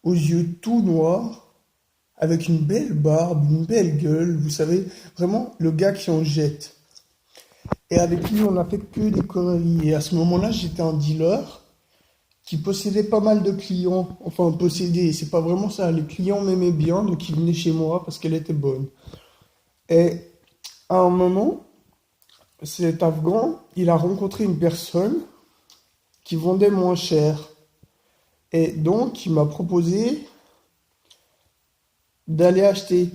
aux yeux tout noirs, avec une belle barbe, une belle gueule, vous savez, vraiment le gars qui en jette. Et avec lui, on n'a fait que des conneries. Et à ce moment-là, j'étais un dealer qui possédait pas mal de clients. Enfin, possédait, c'est pas vraiment ça. Les clients m'aimaient bien, donc ils venaient chez moi parce qu'elle était bonne. Et à un moment, cet Afghan, il a rencontré une personne qui vendait moins cher. Et donc, il m'a proposé d'aller acheter,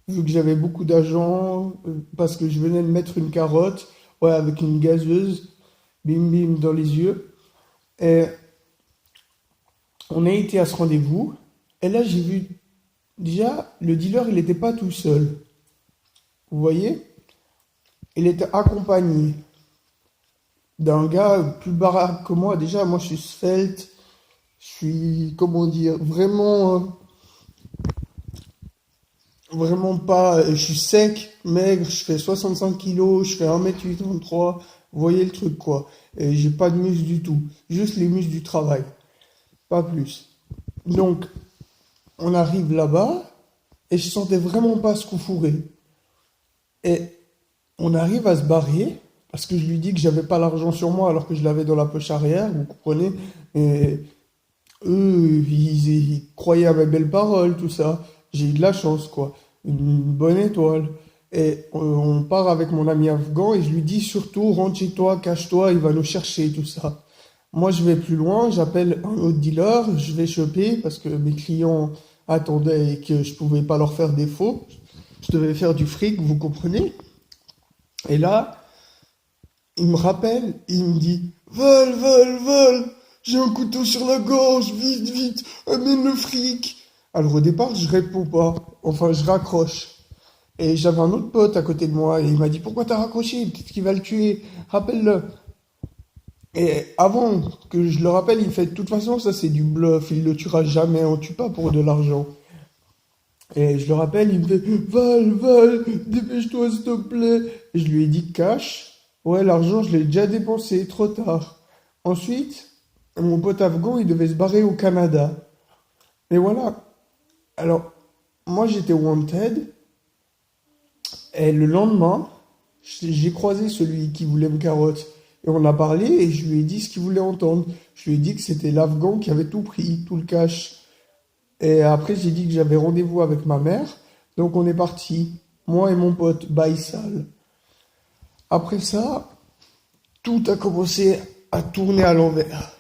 vu que j'avais beaucoup d'argent, parce que je venais de mettre une carotte, ouais, avec une gazeuse, bim bim dans les yeux. Et on a été à ce rendez-vous. Et là, j'ai vu, déjà, le dealer, il n'était pas tout seul. Vous voyez? Il était accompagné d'un gars plus baraque que moi. Déjà, moi, je suis svelte, je suis, comment dire, vraiment pas, je suis sec, maigre, je fais 65 kilos, je fais 1,83 m. Vous voyez le truc, quoi. Et j'ai pas de muscles du tout. Juste les muscles du travail. Pas plus. Donc, on arrive là-bas, et je sentais vraiment pas ce qu'on fourrait. Et on arrive à se barrer, parce que je lui dis que j'avais pas l'argent sur moi alors que je l'avais dans la poche arrière, vous comprenez? Et eux, ils croyaient à mes belles paroles, tout ça. J'ai eu de la chance, quoi. Une bonne étoile. Et on part avec mon ami afghan et je lui dis surtout, rentre chez toi, cache-toi, il va nous chercher, tout ça. Moi, je vais plus loin, j'appelle un autre dealer, je vais choper parce que mes clients attendaient et que je pouvais pas leur faire défaut. Je devais faire du fric, vous comprenez? Et là, il me rappelle, il me dit, Val, j'ai un couteau sur la gorge, vite, vite, amène le fric. Alors au départ, je réponds pas, enfin je raccroche. Et j'avais un autre pote à côté de moi et il m'a dit, pourquoi t'as raccroché? Peut-être qu'il va le tuer, rappelle-le. Et avant que je le rappelle, il fait, de toute façon, ça c'est du bluff, il le tuera jamais, on tue pas pour de l'argent. Et je le rappelle, il me fait, Val, dépêche-toi s'il te plaît. Et je lui ai dit cash. Ouais, l'argent, je l'ai déjà dépensé, trop tard. Ensuite, mon pote afghan, il devait se barrer au Canada. Mais voilà. Alors, moi, j'étais wanted. Et le lendemain, j'ai croisé celui qui voulait me carotte. Et on a parlé et je lui ai dit ce qu'il voulait entendre. Je lui ai dit que c'était l'Afghan qui avait tout pris, tout le cash. Et après, j'ai dit que j'avais rendez-vous avec ma mère. Donc, on est parti. Moi et mon pote Baïsal. Après ça, tout a commencé à tourner à l'envers.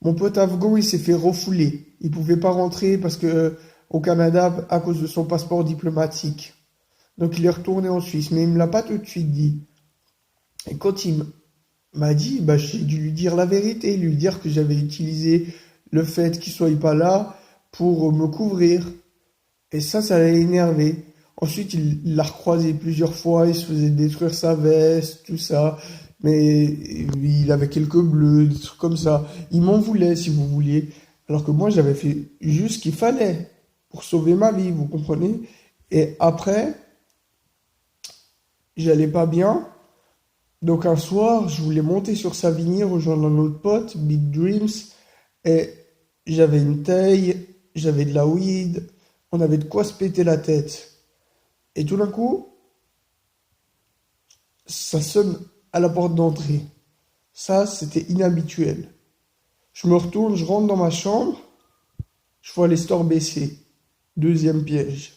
Mon pote afghan, il s'est fait refouler. Il pouvait pas rentrer parce que au Canada à cause de son passeport diplomatique. Donc il est retourné en Suisse, mais il me l'a pas tout de suite dit. Et quand il m'a dit, bah j'ai dû lui dire la vérité, lui dire que j'avais utilisé le fait qu'il soit pas là pour me couvrir. Et ça l'a énervé. Ensuite, il l'a recroisé plusieurs fois, il se faisait détruire sa veste, tout ça. Mais il avait quelques bleus, des trucs comme ça. Il m'en voulait, si vous vouliez. Alors que moi, j'avais fait juste ce qu'il fallait pour sauver ma vie, vous comprenez? Et après, j'allais pas bien. Donc un soir, je voulais monter sur Savigny, rejoindre un autre pote, Big Dreams. Et j'avais une taille, j'avais de la weed, on avait de quoi se péter la tête. Et tout d'un coup, ça sonne à la porte d'entrée. Ça, c'était inhabituel. Je me retourne, je rentre dans ma chambre, je vois les stores baisser. Deuxième piège.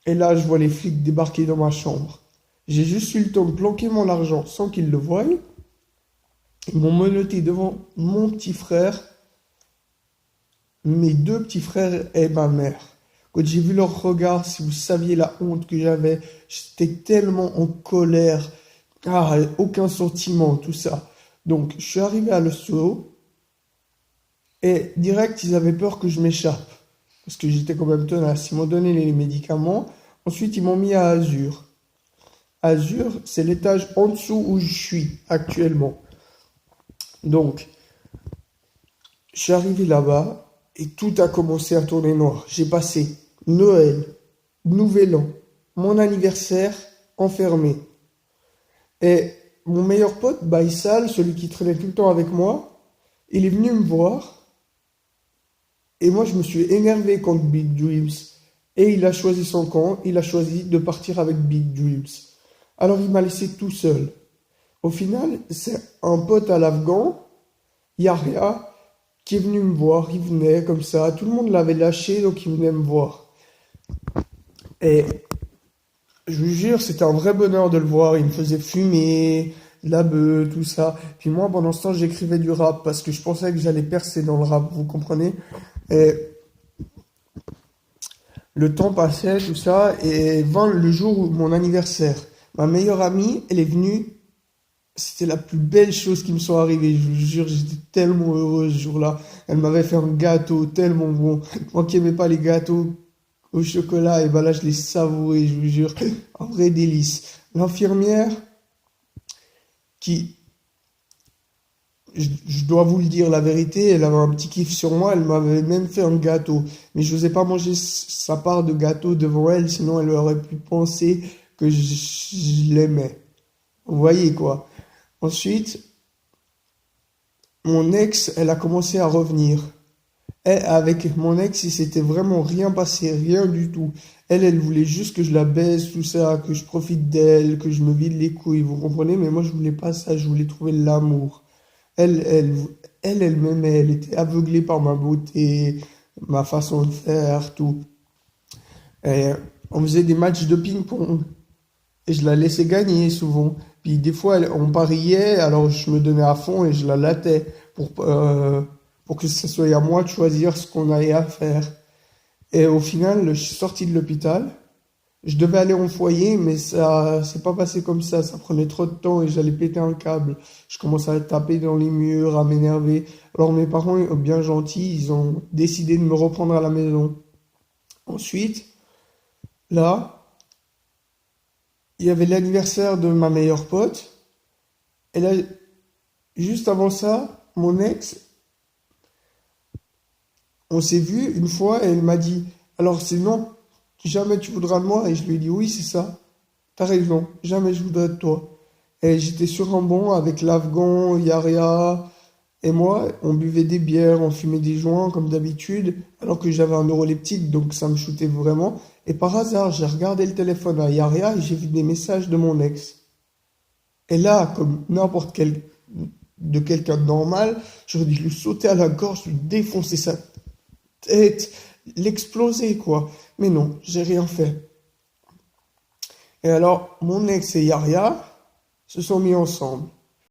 Et là, je vois les flics débarquer dans ma chambre. J'ai juste eu le temps de planquer mon argent sans qu'ils le voient. Ils m'ont menotté devant mon petit frère, mes deux petits frères et ma mère. Quand j'ai vu leur regard, si vous saviez la honte que j'avais, j'étais tellement en colère. Ah, aucun sentiment, tout ça. Donc, je suis arrivé à l'hosto et direct, ils avaient peur que je m'échappe. Parce que j'étais quand même tenace. Ils m'ont donné les médicaments. Ensuite, ils m'ont mis à Azur. Azur, c'est l'étage en dessous où je suis actuellement. Donc, je suis arrivé là-bas et tout a commencé à tourner noir. J'ai passé Noël, Nouvel An, mon anniversaire enfermé. Et mon meilleur pote, Baïsal, celui qui traînait tout le temps avec moi, il est venu me voir Et moi, je me suis énervé contre Big Dreams. Et il a choisi son camp, il a choisi de partir avec Big Dreams. Alors il m'a laissé tout seul. Au final, c'est un pote à l'Afghan, Yahya, qui est venu me voir. Il venait comme ça, tout le monde l'avait lâché, donc il venait me voir. Et je vous jure, c'était un vrai bonheur de le voir. Il me faisait fumer, de la beuh, tout ça. Puis moi, pendant ce temps, j'écrivais du rap parce que je pensais que j'allais percer dans le rap, vous comprenez? Et le temps passait, tout ça, et vint le jour où mon anniversaire. Ma meilleure amie, elle est venue. C'était la plus belle chose qui me soit arrivée. Je vous jure, j'étais tellement heureux ce jour-là. Elle m'avait fait un gâteau tellement bon. Moi qui aimais pas les gâteaux au chocolat, et ben là, je l'ai savouré, je vous jure. Un vrai délice. L'infirmière, qui, je dois vous le dire la vérité, elle avait un petit kiff sur moi, elle m'avait même fait un gâteau. Mais je n'osais pas manger sa part de gâteau devant elle, sinon elle aurait pu penser que je l'aimais. Vous voyez quoi. Ensuite, mon ex, elle a commencé à revenir. Et avec mon ex, il s'était vraiment rien passé, rien du tout. Elle voulait juste que je la baise, tout ça, que je profite d'elle, que je me vide les couilles, vous comprenez? Mais moi, je voulais pas ça, je voulais trouver l'amour. Elle, elle, elle m'aimait, elle était aveuglée par ma beauté, ma façon de faire, tout. Et on faisait des matchs de ping-pong. Et je la laissais gagner souvent. Puis des fois, on pariait, alors je me donnais à fond et je la lattais pour que ce soit à moi de choisir ce qu'on allait à faire. Et au final, je suis sorti de l'hôpital. Je devais aller en foyer, mais ça s'est pas passé comme ça. Ça prenait trop de temps et j'allais péter un câble. Je commençais à taper dans les murs, à m'énerver. Alors mes parents, bien gentils, ils ont décidé de me reprendre à la maison. Ensuite, là, il y avait l'anniversaire de ma meilleure pote. Et là, juste avant ça, mon ex, on s'est vu une fois et elle m'a dit, alors c'est non, jamais tu voudras de moi. Et je lui ai dit, oui, c'est ça. T'as raison, jamais je voudrais de toi. Et j'étais sur un banc avec l'Afghan, Yaria et moi. On buvait des bières, on fumait des joints comme d'habitude, alors que j'avais un neuroleptique, donc ça me shootait vraiment. Et par hasard, j'ai regardé le téléphone à Yaria et j'ai vu des messages de mon ex. Et là, comme n'importe quel de quelqu'un de normal, j'aurais dû lui sauter à la gorge, lui défoncer sa tête, l'exploser, quoi. Mais non, j'ai rien fait. Et alors, mon ex et Yaria se sont mis ensemble.